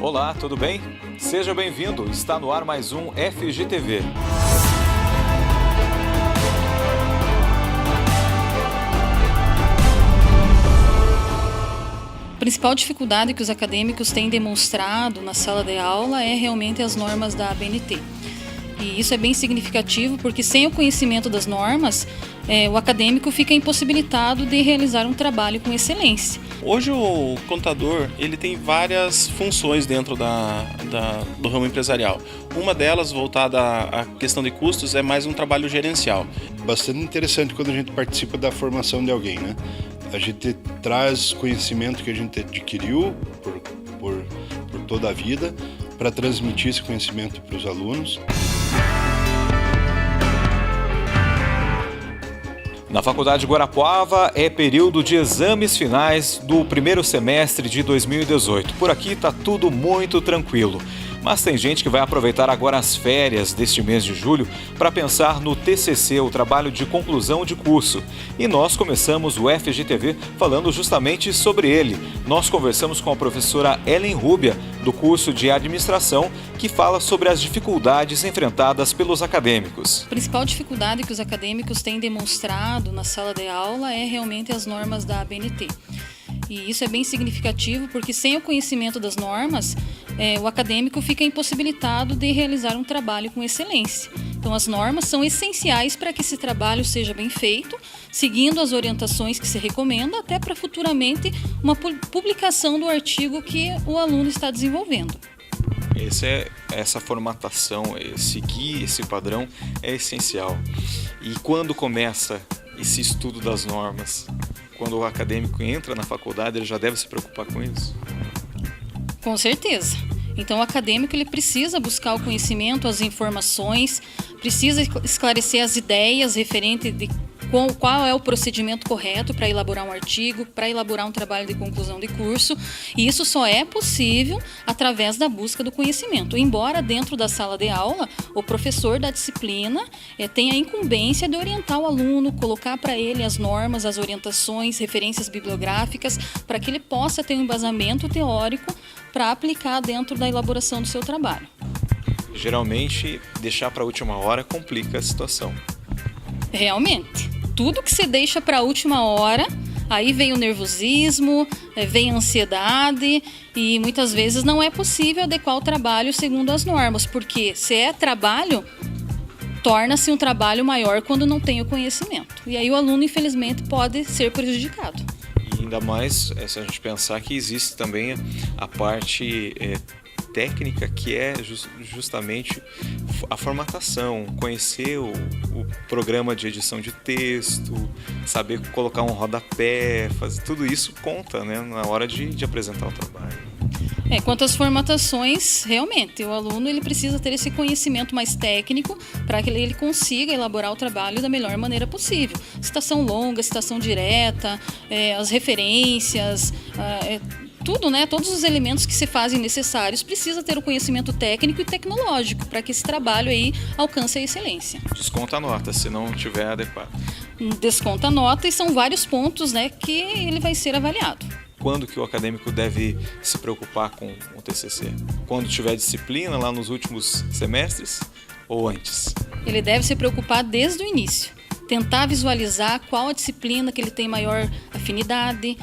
Olá, tudo bem? Seja bem-vindo, está no ar mais um FGTV. A principal dificuldade que os acadêmicos têm demonstrado na sala de aula é realmente as normas da ABNT. E isso é bem significativo porque sem o conhecimento das normas, o acadêmico fica impossibilitado de realizar um trabalho com excelência. Hoje o contador ele tem várias funções dentro do ramo empresarial. Uma delas, voltada à questão de custos, é mais um trabalho gerencial. Bastante interessante quando a gente participa da formação de alguém, né? A gente traz conhecimento que a gente adquiriu por toda a vida para transmitir esse conhecimento para os alunos. Na Faculdade Guarapuava é período de exames finais do primeiro semestre de 2018. Por aqui está tudo muito tranquilo. Mas tem gente que vai aproveitar agora as férias deste mês de julho para pensar no TCC, o trabalho de conclusão de curso. E nós começamos o FGTV falando justamente sobre ele. Nós conversamos com a professora Ellen Rúbia, do curso de Administração, que fala sobre as dificuldades enfrentadas pelos acadêmicos. A principal dificuldade que os acadêmicos têm demonstrado na sala de aula é realmente as normas da ABNT. E isso é bem significativo porque sem o conhecimento das normas, o acadêmico fica impossibilitado de realizar um trabalho com excelência. Então as normas são essenciais para que esse trabalho seja bem feito, seguindo as orientações que se recomenda, até para futuramente uma publicação do artigo que o aluno está desenvolvendo. Essa formatação, seguir esse padrão é essencial. E quando começa esse estudo das normas? Quando o acadêmico entra na faculdade, ele já deve se preocupar com isso? Com certeza. Então o acadêmico ele precisa buscar o conhecimento, as informações, precisa esclarecer as ideias referente de qual é o procedimento correto para elaborar um artigo, para elaborar um trabalho de conclusão de curso. E isso só é possível através da busca do conhecimento. Embora dentro da sala de aula, o professor da disciplina tenha a incumbência de orientar o aluno, colocar para ele as normas, as orientações, referências bibliográficas, para que ele possa ter um embasamento teórico para aplicar dentro da elaboração do seu trabalho. Geralmente, deixar para a última hora complica a situação. Realmente. Tudo que você deixa para a última hora, aí vem o nervosismo, vem a ansiedade e muitas vezes não é possível adequar o trabalho segundo as normas, porque se é trabalho, torna-se um trabalho maior quando não tem o conhecimento. E aí o aluno, infelizmente, pode ser prejudicado. E ainda mais se a gente pensar que existe também a parte técnica, que é justamente a formatação, conhecer o programa de edição de texto, saber colocar um rodapé, fazer tudo isso conta, né, na hora de apresentar o trabalho. Quanto às formatações, realmente, o aluno ele precisa ter esse conhecimento mais técnico para que ele consiga elaborar o trabalho da melhor maneira possível. Citação longa, citação direta, as referências, tudo, né? Todos os elementos que se fazem necessários precisa ter o conhecimento técnico e tecnológico para que esse trabalho aí alcance a excelência. Desconta a nota se não tiver adequado. Desconta a nota e são vários pontos, né, que ele vai ser avaliado. Quando que o acadêmico deve se preocupar com o TCC? Quando tiver disciplina lá nos últimos semestres ou antes? Ele deve se preocupar desde o início. Tentar visualizar qual a disciplina que ele tem maior afinidade.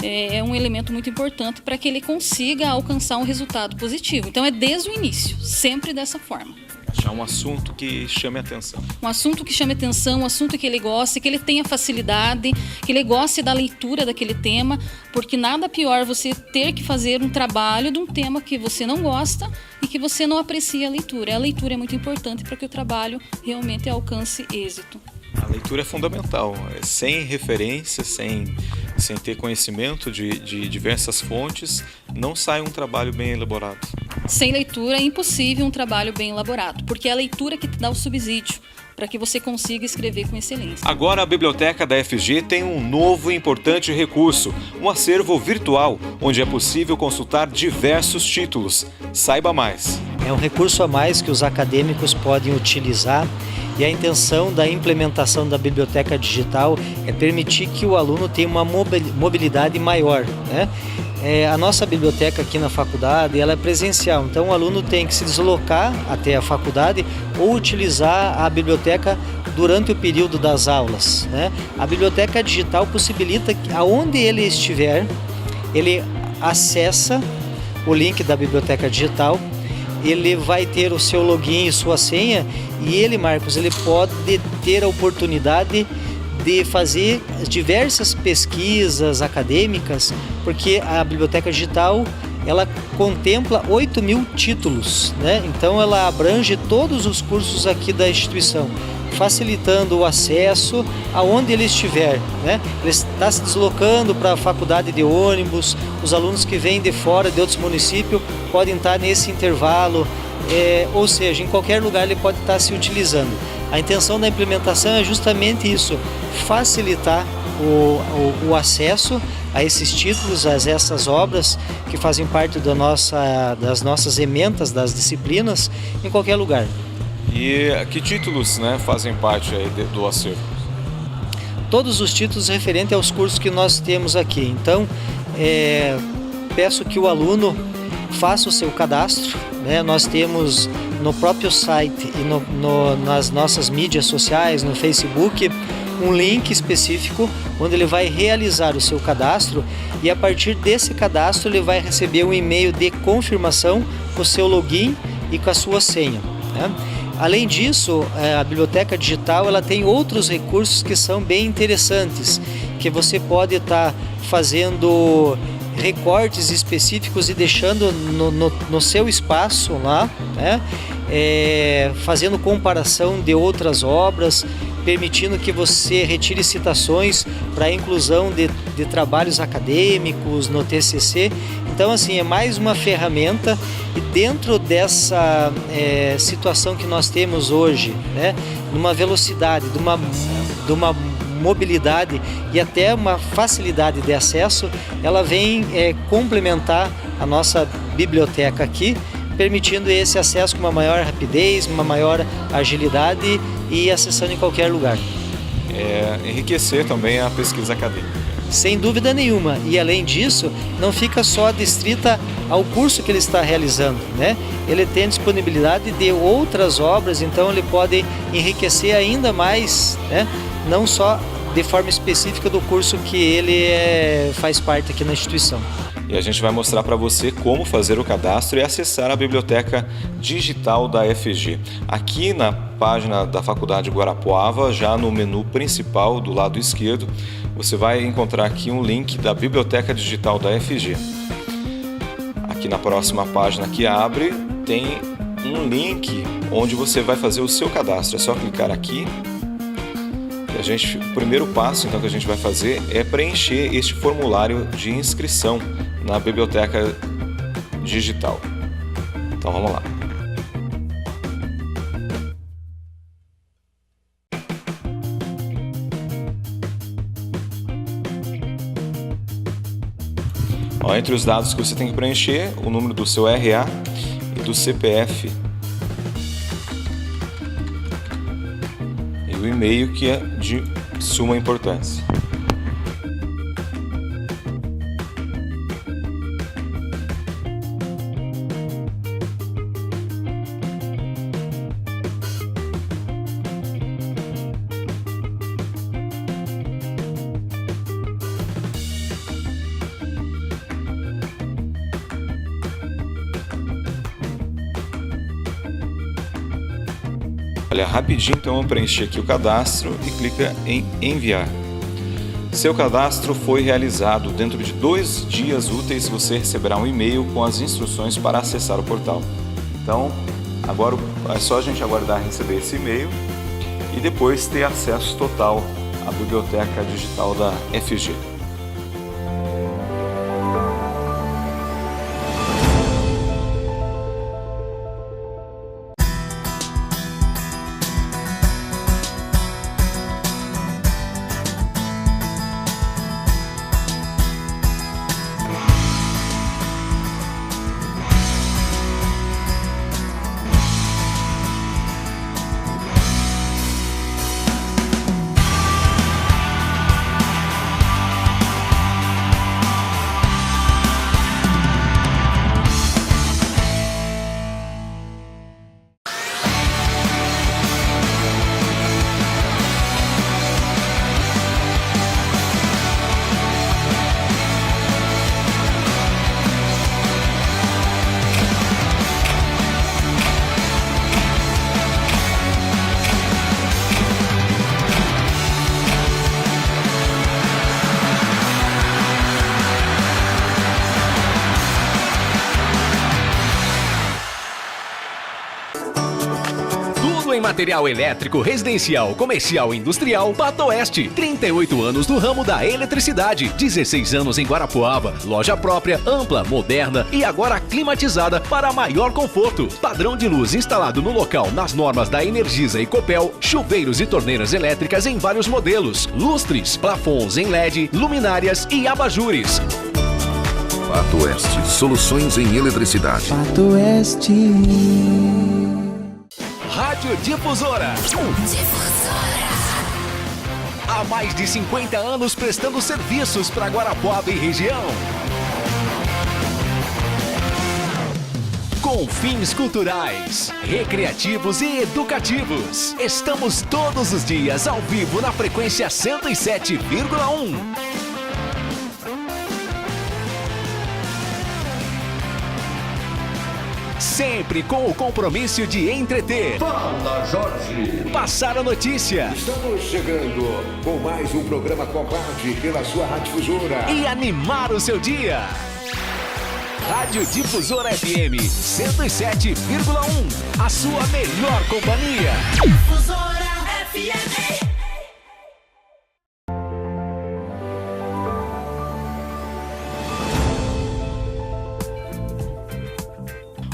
É um elemento muito importante para que ele consiga alcançar um resultado positivo. Então é desde o início, sempre dessa forma. Achar um assunto que chame a atenção. Um assunto que chame a atenção, um assunto que ele goste, que ele tenha facilidade, que ele goste da leitura daquele tema, porque nada pior você ter que fazer um trabalho de um tema que você não gosta e que você não aprecia a leitura. A leitura é muito importante para que o trabalho realmente alcance êxito. A leitura é fundamental. Sem referência, sem ter conhecimento de diversas fontes, não sai um trabalho bem elaborado. Sem leitura é impossível um trabalho bem elaborado, porque é a leitura que te dá o subsídio para que você consiga escrever com excelência. Agora a Biblioteca da FG tem um novo e importante recurso, um acervo virtual, onde é possível consultar diversos títulos. Saiba mais. É um recurso a mais que os acadêmicos podem utilizar E a intenção da implementação da biblioteca digital é permitir que o aluno tenha uma mobilidade maior, né? A nossa biblioteca aqui na faculdade ela é presencial, então o aluno tem que se deslocar até a faculdade ou utilizar a biblioteca durante o período das aulas, né? A biblioteca digital possibilita que, aonde ele estiver, ele acessa o link da biblioteca digital, ele vai ter o seu login e sua senha e ele, Marcos, ele pode ter a oportunidade de fazer diversas pesquisas acadêmicas, porque a biblioteca digital ela contempla 8.000 títulos, né? Então ela abrange todos os cursos aqui da instituição, facilitando o acesso aonde ele estiver, né? Ele está se deslocando para a faculdade de ônibus, os alunos que vêm de fora, de outros municípios, podem estar nesse intervalo, ou seja, em qualquer lugar ele pode estar se utilizando. A intenção da implementação é justamente isso, facilitar o acesso a esses títulos, a essas obras que fazem parte das nossas ementas, das disciplinas, em qualquer lugar. E que títulos, né, fazem parte aí do acervo? Todos os títulos referentes aos cursos que nós temos aqui. Então, peço que o aluno faça o seu cadastro, né? Nós temos no próprio site e nas nossas mídias sociais, no Facebook, um link específico onde ele vai realizar o seu cadastro e a partir desse cadastro ele vai receber um e-mail de confirmação com o seu login e com a sua senha, né? Além disso, a biblioteca digital ela tem outros recursos que são bem interessantes, que você pode estar fazendo recortes específicos e deixando no seu espaço lá, né? Fazendo comparação de outras obras, permitindo que você retire citações para a inclusão de trabalhos acadêmicos no TCC. Então, assim, é mais uma ferramenta e dentro dessa situação que nós temos hoje, né, numa velocidade, de uma mobilidade e até uma facilidade de acesso, ela vem complementar a nossa biblioteca aqui, permitindo esse acesso com uma maior rapidez, uma maior agilidade e acessando em qualquer lugar. Enriquecer também a pesquisa acadêmica. Sem dúvida nenhuma. E além disso, não fica só distrita ao curso que ele está realizando, né? Ele tem disponibilidade de outras obras, então ele pode enriquecer ainda mais, né? Não só de forma específica do curso que ele faz parte aqui na instituição. E a gente vai mostrar para você como fazer o cadastro e acessar a biblioteca digital da FG. Aqui na página da Faculdade Guarapuava, já no menu principal do lado esquerdo, você vai encontrar aqui um link da biblioteca digital da FG. Aqui na próxima página que abre, tem um link onde você vai fazer o seu cadastro. É só clicar aqui. O primeiro passo então que a gente vai fazer é preencher este formulário de inscrição na biblioteca digital. Então vamos lá. Entre os dados que você tem que preencher, o número do seu RA e do CPF. E o e-mail, que é de suma importância. Olha, rapidinho então eu preenchi aqui o cadastro e clica em enviar. Seu cadastro foi realizado. Dentro de 2 dias úteis você receberá um e-mail com as instruções para acessar o portal. Então, agora é só a gente aguardar receber esse e-mail e depois ter acesso total à biblioteca digital da FG. em material elétrico, residencial, comercial e industrial, Pato Oeste. 38 anos no ramo da eletricidade. 16 anos em Guarapuava. Loja própria, ampla, moderna e agora climatizada para maior conforto. Padrão de luz instalado no local nas normas da Energisa e Copel. Chuveiros e torneiras elétricas em vários modelos. Lustres, plafons em LED, luminárias e abajures. Pato Oeste, soluções em eletricidade. Pato Oeste. Rádio Difusora. Há mais de 50 anos prestando serviços para Guarapuava e região. Com fins culturais, recreativos e educativos. Estamos todos os dias ao vivo na frequência 107,1. Sempre com o compromisso de entreter. Fala, Jorge! Passar a notícia. Estamos chegando com mais um programa Combate pela sua Rádio Difusora. E animar o seu dia. Rádio Difusora FM 107,1. A sua melhor companhia. Difusora FM.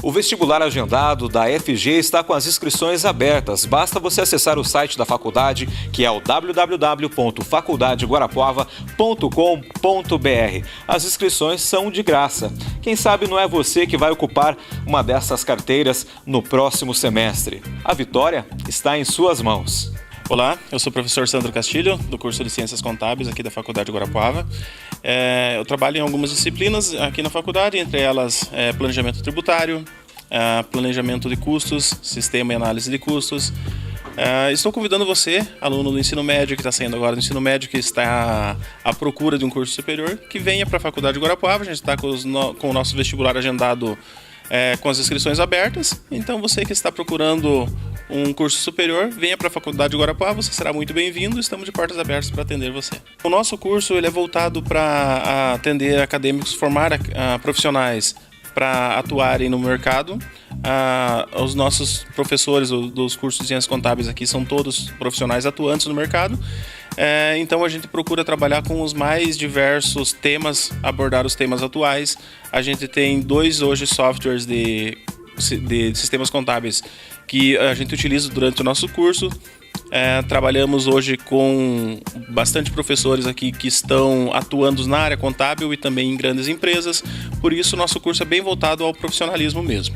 O vestibular agendado da FG está com as inscrições abertas. Basta você acessar o site da faculdade, que é o www.faculdadeguarapuava.com.br. As inscrições são de graça. Quem sabe não é você que vai ocupar uma dessas carteiras no próximo semestre. A vitória está em suas mãos. Olá, eu sou o professor Sandro Castilho, do curso de Ciências Contábeis aqui da Faculdade de Guarapuava. Eu trabalho em algumas disciplinas aqui na faculdade, entre elas planejamento tributário, planejamento de custos, sistema e análise de custos. Estou convidando você, aluno do ensino médio, que está saindo agora do ensino médio, que está à procura de um curso superior, que venha para a Faculdade de Guarapuava. A gente está com o nosso vestibular agendado com as inscrições abertas. Então você que está procurando um curso superior, venha para a Faculdade de Guarapuava, você será muito bem-vindo, estamos de portas abertas para atender você. O nosso curso ele é voltado para atender acadêmicos, formar profissionais para atuarem no mercado. Os nossos professores dos cursos de Ciências Contábeis aqui são todos profissionais atuantes no mercado. Então a gente procura trabalhar com os mais diversos temas, abordar os temas atuais. A gente tem 2 hoje softwares de sistemas contábeis que a gente utiliza durante o nosso curso. Trabalhamos hoje com bastante professores aqui que estão atuando na área contábil e também em grandes empresas. Por isso, nosso curso é bem voltado ao profissionalismo mesmo.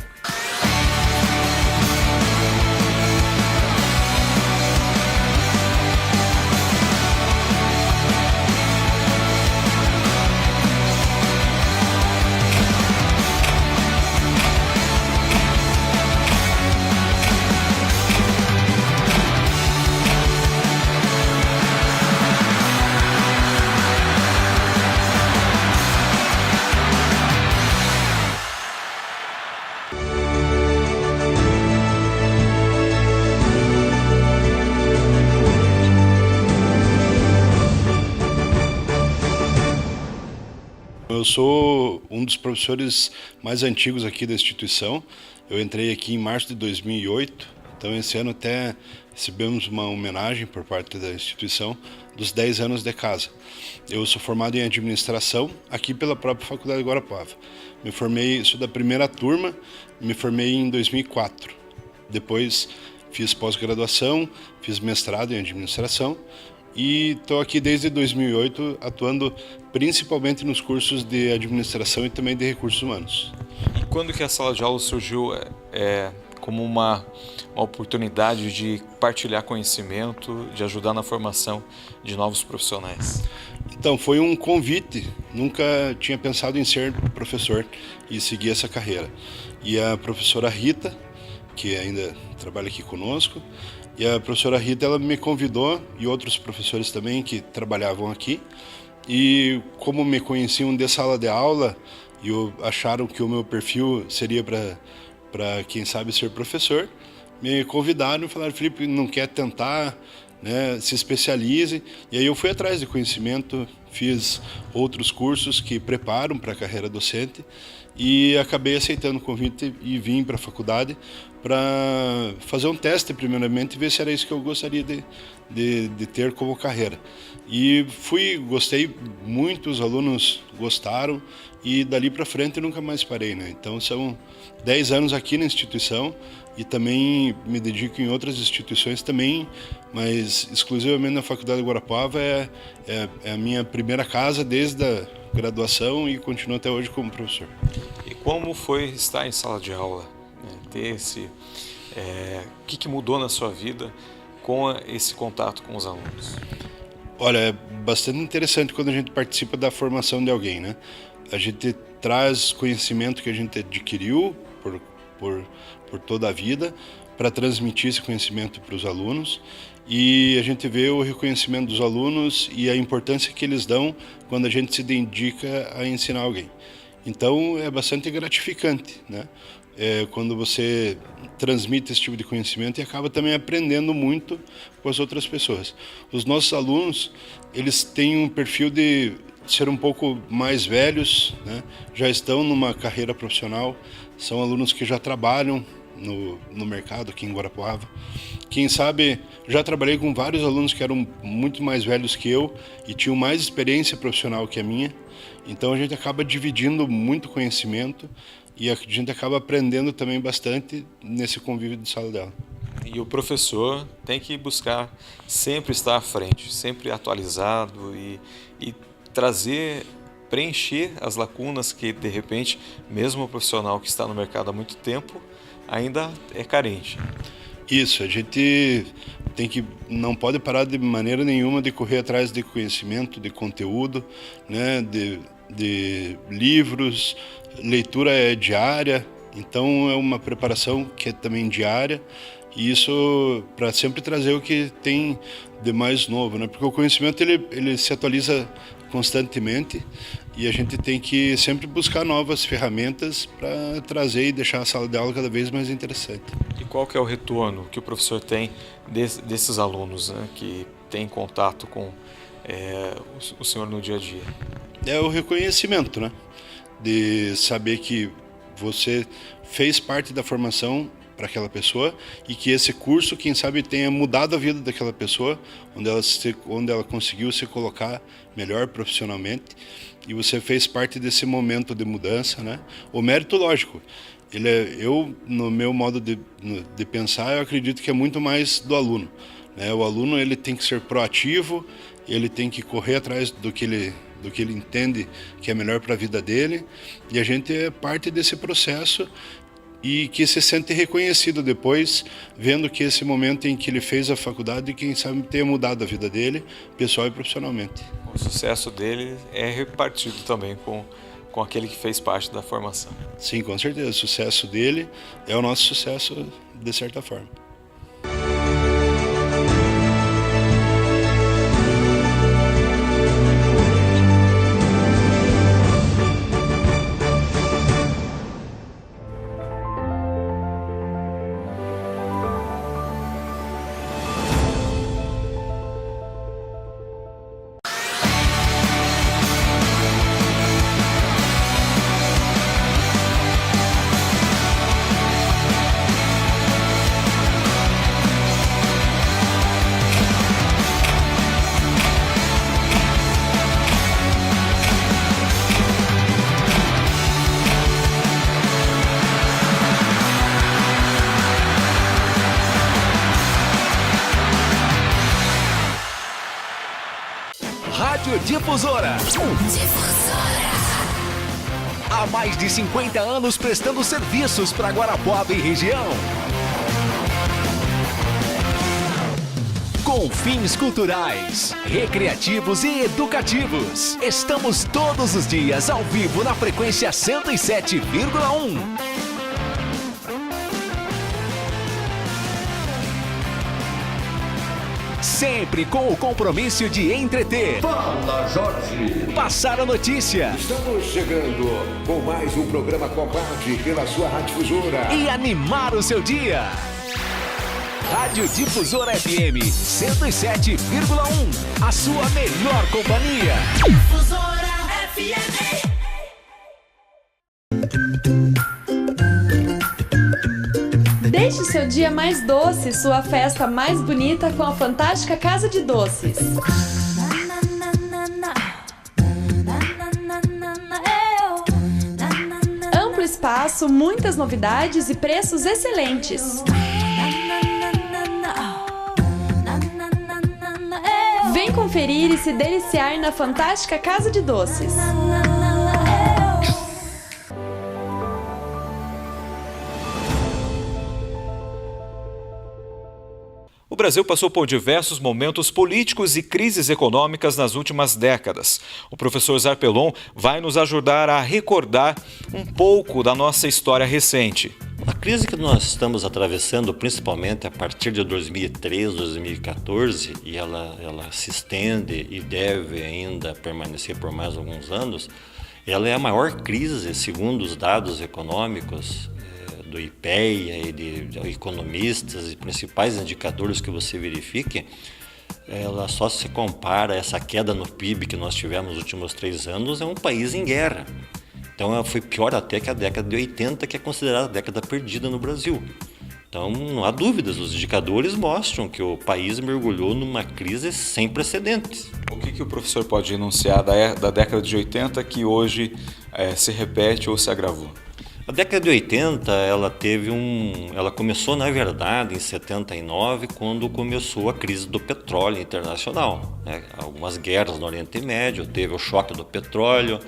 Eu sou um dos professores mais antigos aqui da instituição. Eu entrei aqui em março de 2008, então esse ano até recebemos uma homenagem por parte da instituição dos 10 anos de casa. Eu sou formado em administração aqui pela própria Faculdade de Guarapuava. Sou da primeira turma, me formei em 2004. Depois fiz pós-graduação, fiz mestrado em administração e estou aqui desde 2008 atuando principalmente nos cursos de administração e também de recursos humanos. E quando que a sala de aula surgiu como uma oportunidade de partilhar conhecimento, de ajudar na formação de novos profissionais? Então, foi um convite. Nunca tinha pensado em ser professor e seguir essa carreira. E a professora Rita, que ainda trabalha aqui conosco, e a professora Rita, ela me convidou, e outros professores também que trabalhavam aqui, e como me conheciam de sala de aula, e acharam que o meu perfil seria para quem sabe ser professor, me convidaram e falaram: Felipe, não quer tentar, né, se especialize. E aí eu fui atrás de conhecimento, fiz outros cursos que preparam para a carreira docente e acabei aceitando o convite e vim para a faculdade para fazer um teste primeiramente e ver se era isso que eu gostaria de ter como carreira. E gostei muito, os alunos gostaram e dali para frente nunca mais parei, né? Então são 10 anos aqui na instituição e também me dedico em outras instituições também, mas exclusivamente na Faculdade de Guarapuava é a minha primeira casa desde a graduação e continuo até hoje como professor. E como foi estar em sala de aula? Ter esse... o que mudou na sua vida com esse contato com os alunos? Olha, é bastante interessante quando a gente participa da formação de alguém, né? A gente traz conhecimento que a gente adquiriu por toda a vida para transmitir esse conhecimento para os alunos e a gente vê o reconhecimento dos alunos e a importância que eles dão quando a gente se dedica a ensinar alguém. Então é bastante gratificante, né? Quando você transmite esse tipo de conhecimento e acaba também aprendendo muito com as outras pessoas. Os nossos alunos, eles têm um perfil de ser um pouco mais velhos, né? Já estão numa carreira profissional, são alunos que já trabalham no mercado aqui em Guarapuava. Quem sabe, já trabalhei com vários alunos que eram muito mais velhos que eu e tinham mais experiência profissional que a minha. Então a gente acaba dividindo muito conhecimento e a gente acaba aprendendo também bastante nesse convívio de sala de aula. E o professor tem que buscar sempre estar à frente, sempre atualizado e preencher as lacunas que, de repente, mesmo o profissional que está no mercado há muito tempo, ainda é carente. Isso, a gente não pode parar de maneira nenhuma de correr atrás de conhecimento, de conteúdo, né, de livros, leitura é diária, então é uma preparação que é também diária, e isso para sempre trazer o que tem de mais novo, né? Porque o conhecimento ele se atualiza constantemente e a gente tem que sempre buscar novas ferramentas para trazer e deixar a sala de aula cada vez mais interessante. E qual que é o retorno que o professor tem desses alunos, né, que tem contato com o senhor no dia a dia? É o reconhecimento, né? De saber que você fez parte da formação para aquela pessoa e que esse curso, quem sabe, tenha mudado a vida daquela pessoa, onde ela conseguiu se colocar melhor profissionalmente e você fez parte desse momento de mudança, né? O mérito, lógico, no meu modo de pensar, eu acredito que é muito mais do aluno, né? O aluno ele tem que ser proativo, ele tem que correr atrás do que ele entende que é melhor para a vida dele e a gente é parte desse processo e que se sente reconhecido depois, vendo que esse momento em que ele fez a faculdade, quem sabe tenha mudado a vida dele, pessoal e profissionalmente. O sucesso dele é repartido também com aquele que fez parte da formação. Sim, com certeza. O sucesso dele é o nosso sucesso, de certa forma. Rádio Difusora. Há mais de 50 anos prestando serviços para Guarapuava e região. Com fins culturais, recreativos e educativos. Estamos todos os dias ao vivo na frequência 107,1. Sempre com o compromisso de entreter. Fala, Jorge! Passar a notícia. Estamos chegando com mais um programa Combate pela sua Rádio Difusora. E animar o seu dia. Rádio Difusora FM 107,1. A sua melhor companhia. Difusora FM. Deixe seu dia mais doce, sua festa mais bonita com a fantástica Casa de Doces. Amplo espaço, muitas novidades e preços excelentes. Vem conferir e se deliciar na fantástica Casa de Doces. O Brasil passou por diversos momentos políticos e crises econômicas nas últimas décadas. O professor Zarpellon vai nos ajudar a recordar um pouco da nossa história recente. A crise que nós estamos atravessando, principalmente a partir de 2013, 2014, e ela se estende e deve ainda permanecer por mais alguns anos, ela é a maior crise, segundo os dados econômicos do IPEA e de economistas e principais indicadores que você verifique. Ela só se compara, essa queda no PIB que nós tivemos nos últimos 3 anos, é um país em guerra. Então ela foi pior até que a década de 80, que é considerada a década perdida no Brasil. Então não há dúvidas, os indicadores mostram que o país mergulhou numa crise sem precedentes. O que o professor pode enunciar da década de 80 que hoje se repete ou se agravou? A década de 80, ela começou, na verdade, em 79, quando começou a crise do petróleo internacional, né? Algumas guerras no Oriente Médio, teve o choque do petróleo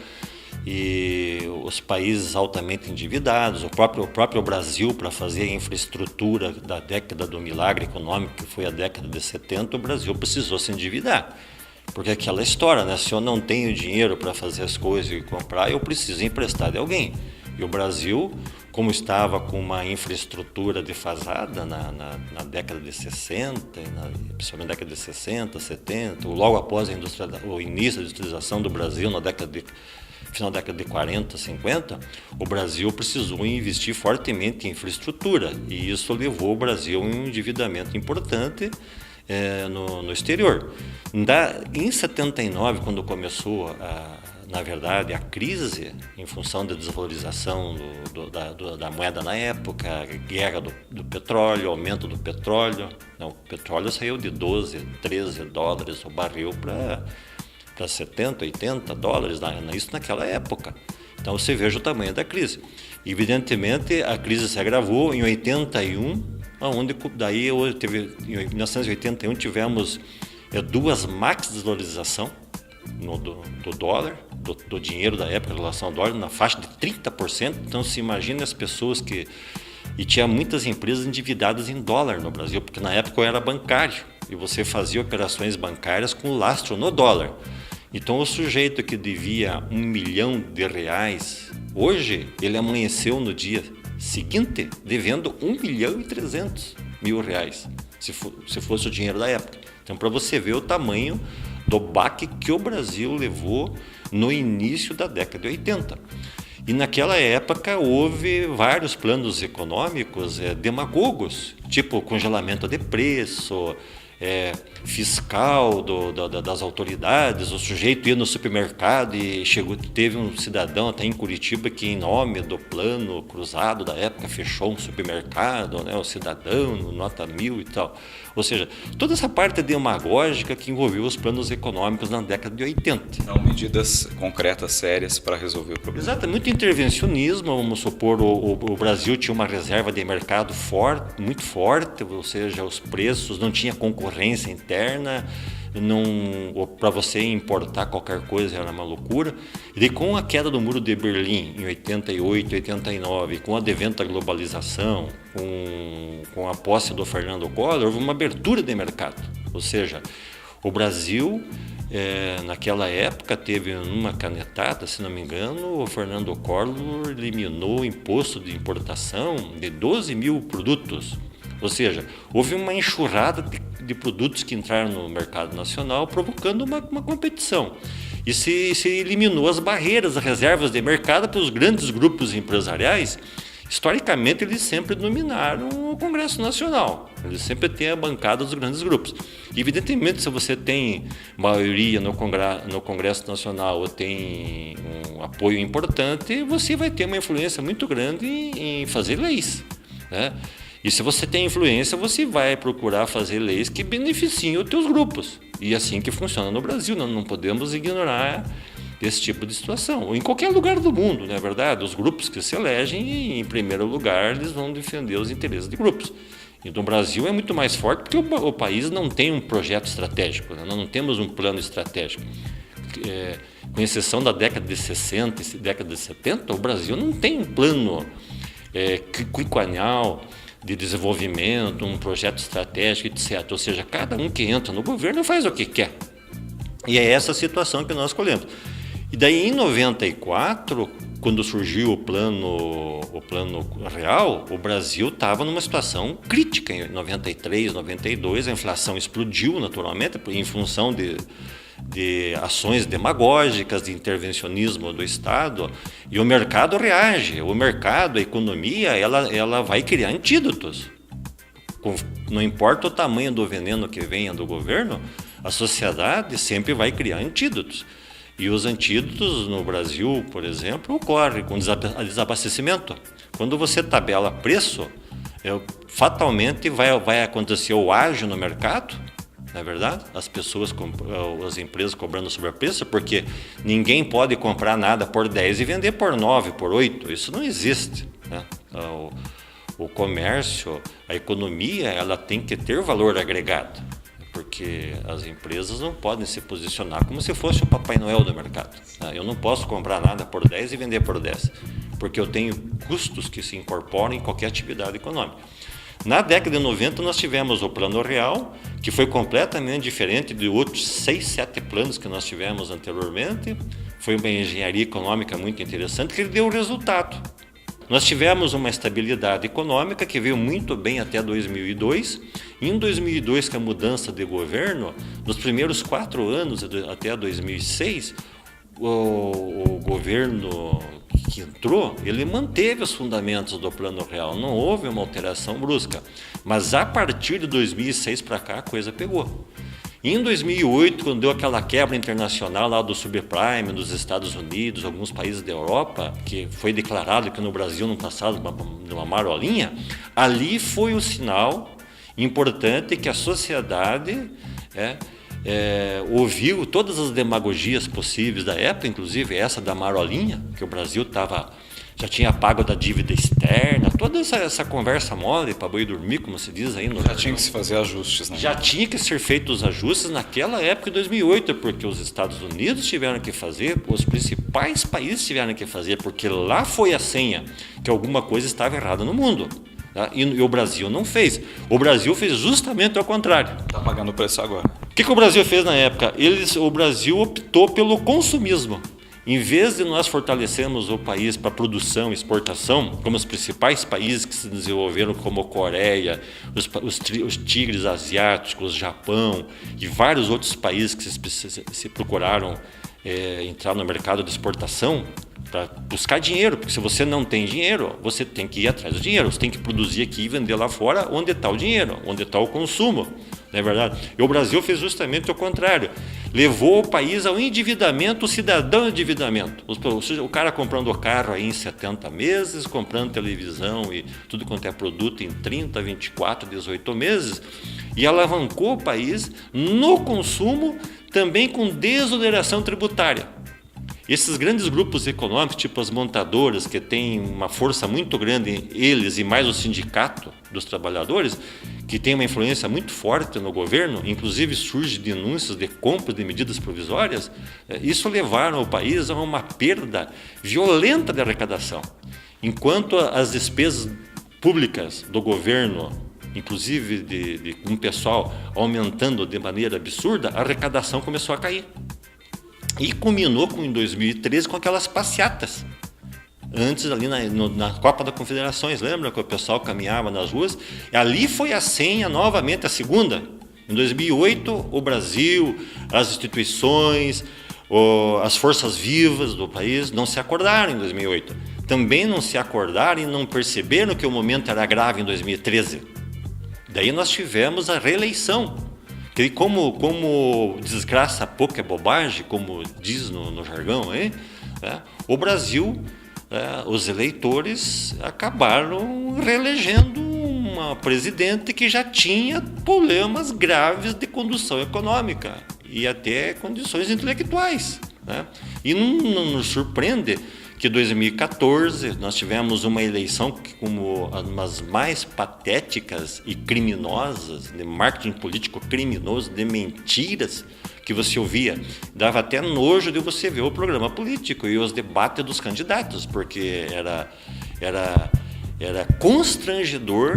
e os países altamente endividados, o próprio Brasil, para fazer a infraestrutura da década do milagre econômico, que foi a década de 70, o Brasil precisou se endividar. Porque aquela história, né? Se eu não tenho dinheiro para fazer as coisas e comprar, eu preciso emprestar de alguém. E o Brasil, como estava com uma infraestrutura defasada na década de 60, principalmente na década de 60, 70, logo após o início da industrialização do Brasil, final da década de 40, 50, o Brasil precisou investir fortemente em infraestrutura. E isso levou o Brasil a um endividamento importante no exterior. Em 79, quando começou na verdade, a crise, em função da desvalorização da moeda na época, a guerra do petróleo, aumento do petróleo. O petróleo saiu de 12, 13 dólares o barril para 70, 80 dólares, isso naquela época. Então você veja o tamanho da crise. Evidentemente, a crise se agravou em 81, onde daí em 1981 tivemos 2 max desvalorização do dólar, do dinheiro da época em relação ao dólar, na faixa de 30%. Então se imagina as pessoas e tinha muitas empresas endividadas em dólar no Brasil, porque na época eu era bancário e você fazia operações bancárias com lastro no dólar. Então o sujeito que devia R$1 milhão, hoje ele amanheceu no dia seguinte devendo R$1.300.000, se fosse o dinheiro da época. Então para você ver o tamanho do baque que o Brasil levou no início da década de 80. E naquela época houve vários planos econômicos demagogos, tipo congelamento de preço, fiscal das autoridades. O sujeito ia no supermercado e teve um cidadão até em Curitiba que, em nome do plano cruzado da época, fechou um supermercado, né, o cidadão, nota 1000 e tal. Ou seja, toda essa parte demagógica que envolveu os planos econômicos na década de 80. Não medidas concretas, sérias para resolver o problema. Exato, muito intervencionismo. Vamos supor, o Brasil tinha uma reserva de mercado muito forte, ou seja, os preços, não tinha concorrência interna, para você importar qualquer coisa era uma loucura. E com a queda do Muro de Berlim em 88, 89, com o advento da globalização, com a posse do Fernando Collor, houve uma abertura de mercado. Ou seja, o Brasil, naquela época, teve uma canetada, se não me engano, o Fernando Collor eliminou o imposto de importação de 12 mil produtos. Ou seja, houve uma enxurrada de produtos que entraram no mercado nacional, provocando uma competição. E se eliminou as barreiras, as reservas de mercado para os grandes grupos empresariais Historicamente, eles sempre dominaram o Congresso Nacional. Eles sempre têm a bancada dos grandes grupos. Evidentemente, se você tem maioria no Congresso Nacional ou tem um apoio importante, você vai ter uma influência muito grande em fazer leis, né? E se você tem influência, você vai procurar fazer leis que beneficiem os teus grupos. E é assim que funciona no Brasil. Nós não podemos ignorar esse tipo de situação, ou em qualquer lugar do mundo, não é verdade? Os grupos que se elegem, em primeiro lugar, eles vão defender os interesses de grupos. E no Brasil é muito mais forte porque o país não tem um projeto estratégico, né? Nós não temos um plano estratégico. Com exceção da década de 60 e década de 70, o Brasil não tem um plano quinquenal de desenvolvimento, um projeto estratégico, etc. Ou seja, cada um que entra no governo faz o que quer. E é essa situação que nós colhemos. E daí, em 94, quando surgiu o plano real, o Brasil estava numa situação crítica. Em 93, 92, a inflação explodiu naturalmente em função de ações demagógicas, de intervencionismo do Estado, e o mercado reage. O mercado, a economia, ela vai criar antídotos. Não importa o tamanho do veneno que venha do governo, a sociedade sempre vai criar antídotos. E os antídotos no Brasil, por exemplo, ocorrem com desabastecimento. Quando você tabela preço, fatalmente vai acontecer o ágio no mercado, não é verdade? As empresas cobrando sobrepreço, porque ninguém pode comprar nada por 10 e vender por 9, por 8. Isso não existe, né? O comércio, a economia, ela tem que ter valor agregado, porque as empresas não podem se posicionar como se fosse o Papai Noel do mercado, né? Eu não posso comprar nada por 10 e vender por 10, porque eu tenho custos que se incorporam em qualquer atividade econômica. Na década de 90, nós tivemos o Plano Real, que foi completamente diferente de outros 6, 7 planos que nós tivemos anteriormente. Foi uma engenharia econômica muito interessante que deu resultado. Nós tivemos uma estabilidade econômica que veio muito bem até 2002. Em 2002, com a mudança de governo, nos primeiros 4 anos, até 2006, o governo que entrou, ele manteve os fundamentos do Plano Real, não houve uma alteração brusca. Mas a partir de 2006 para cá, a coisa pegou. Em 2008, quando deu aquela quebra internacional lá do subprime dos Estados Unidos, alguns países da Europa, que foi declarado que no Brasil não passava de uma marolinha, ali foi o sinal importante que a sociedade ouviu todas as demagogias possíveis da época, inclusive essa da marolinha, que o Brasil já tinha pago da dívida externa, toda essa conversa mole para boi dormir, como se diz aí. Já tinha que se fazer ajustes, né? Já tinha que ser feitos os ajustes naquela época de 2008, porque os Estados Unidos tiveram que fazer, os principais países tiveram que fazer, porque lá foi a senha que alguma coisa estava errada no mundo. Tá? E o Brasil não fez. O Brasil fez justamente ao contrário. Está pagando o preço agora. O que o Brasil fez na época? O Brasil optou pelo consumismo. Em vez de nós fortalecermos o país para produção e exportação, como os principais países que se desenvolveram, como a Coreia, os tigres asiáticos, Japão e vários outros países que se procuraram entrar no mercado de exportação para buscar dinheiro, porque se você não tem dinheiro, você tem que ir atrás do dinheiro, você tem que produzir aqui e vender lá fora onde está o dinheiro, onde está o consumo, não é verdade? E o Brasil fez justamente o contrário, levou o país ao endividamento, o cidadão endividamento, ou seja, o cara comprando carro aí em 70 meses, comprando televisão e tudo quanto é produto em 30, 24, 18 meses, e alavancou o país no consumo, também com desoneração tributária. Esses grandes grupos econômicos, tipo as montadoras, que têm uma força muito grande, eles e mais o sindicato dos trabalhadores, que tem uma influência muito forte no governo, inclusive surgem denúncias de compra de medidas provisórias, isso levaram o país a uma perda violenta de arrecadação. Enquanto as despesas públicas do governo, inclusive de um pessoal aumentando de maneira absurda, a arrecadação começou a cair. E culminou em 2013 com aquelas passeatas. Antes, ali na Copa das Confederações, lembra que o pessoal caminhava nas ruas? E ali foi a senha, novamente, a segunda. Em 2008, o Brasil, as instituições, as forças vivas do país não se acordaram em 2008. também não se acordaram e não perceberam que o momento era grave em 2013. Daí nós tivemos a reeleição, que como desgraça pouco é bobagem, como diz no jargão aí, né? O Brasil, os eleitores acabaram reelegendo uma presidente que já tinha problemas graves de condução econômica e até condições intelectuais, né? E não nos surpreende que em 2014 nós tivemos uma eleição que, como umas mais patéticas e criminosas, de marketing político criminoso, de mentiras, que você ouvia. Dava até nojo de você ver o programa político e os debates dos candidatos, porque era constrangedor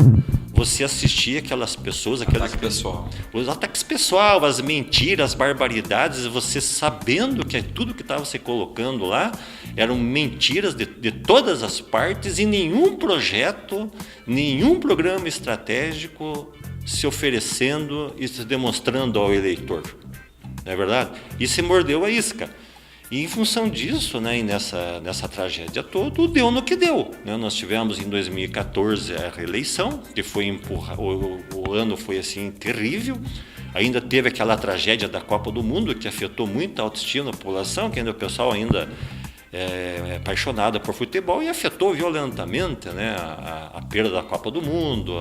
você assistir aquelas pessoas, os ataques pessoal, as mentiras, as barbaridades, você sabendo que tudo que estava se colocando lá eram mentiras de todas as partes e nenhum projeto, nenhum programa estratégico se oferecendo e se demonstrando ao eleitor. Não é verdade? E se mordeu a isca. E em função disso, né, e nessa tragédia toda, deu no que deu, né? Nós tivemos em 2014 a reeleição, que foi o ano foi assim terrível. Ainda teve aquela tragédia da Copa do Mundo, que afetou muito a autoestima da população, que ainda o pessoal ainda é apaixonado por futebol, e afetou violentamente, né, a perda da Copa do Mundo,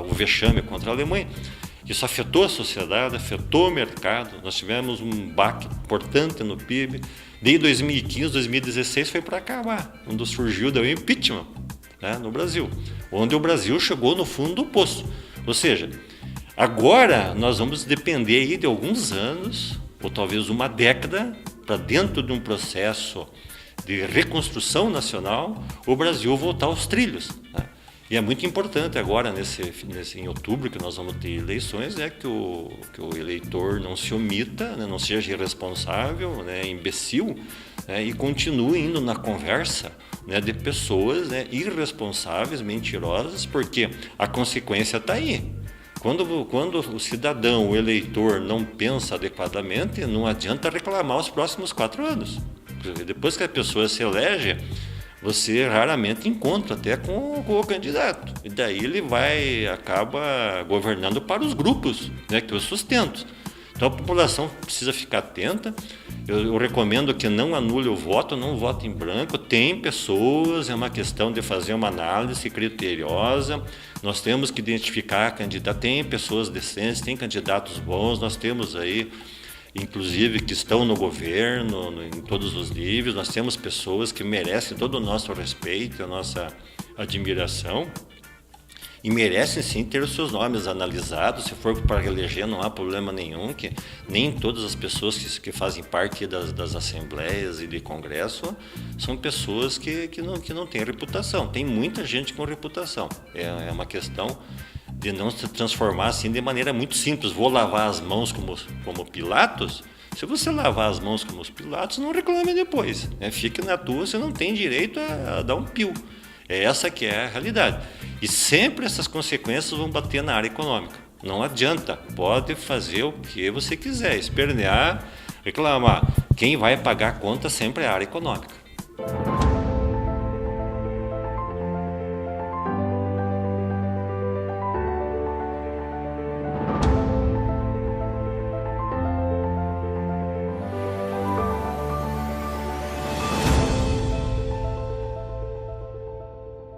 o vexame contra a Alemanha. Isso afetou a sociedade, afetou o mercado. Nós tivemos um baque importante no PIB. Desde 2015, 2016 foi para acabar, quando surgiu o impeachment, né, no Brasil, onde o Brasil chegou no fundo do poço. Ou seja, agora nós vamos depender aí de alguns anos, ou talvez uma década, para dentro de um processo de reconstrução nacional, o Brasil voltar aos trilhos, né? E é muito importante agora, em outubro, que nós vamos ter eleições, que o eleitor não se omita, né, não seja irresponsável, né, imbecil, né, e continue indo na conversa, né, de pessoas, né, irresponsáveis, mentirosas, porque a consequência está aí. Quando o cidadão, o eleitor, não pensa adequadamente, não adianta reclamar os próximos 4 anos. Depois que a pessoa se elege, você raramente encontra até com o candidato. E daí ele acaba governando para os grupos, né, que o sustentam. Então a população precisa ficar atenta. Eu recomendo que não anule o voto, não vote em branco. Tem pessoas, é uma questão de fazer uma análise criteriosa. Nós temos que identificar candidatos. Tem pessoas decentes, tem candidatos bons. Nós temos aí, inclusive, que estão no governo, em todos os níveis. Nós temos pessoas que merecem todo o nosso respeito, a nossa admiração, e merecem sim ter os seus nomes analisados. Se for para reeleger, não há problema nenhum, que nem todas as pessoas que fazem parte das assembleias e de congresso são pessoas que não têm reputação. Tem muita gente com reputação. É uma questão de não se transformar assim de maneira muito simples. Vou lavar as mãos como Pilatos. Se você lavar as mãos como os Pilatos, não reclame depois, né? Fique na tua, você não tem direito a dar um pio. É essa que é a realidade. E sempre essas consequências vão bater na área econômica. Não adianta, pode fazer o que você quiser, espernear, reclamar. Quem vai pagar a conta sempre é a área econômica.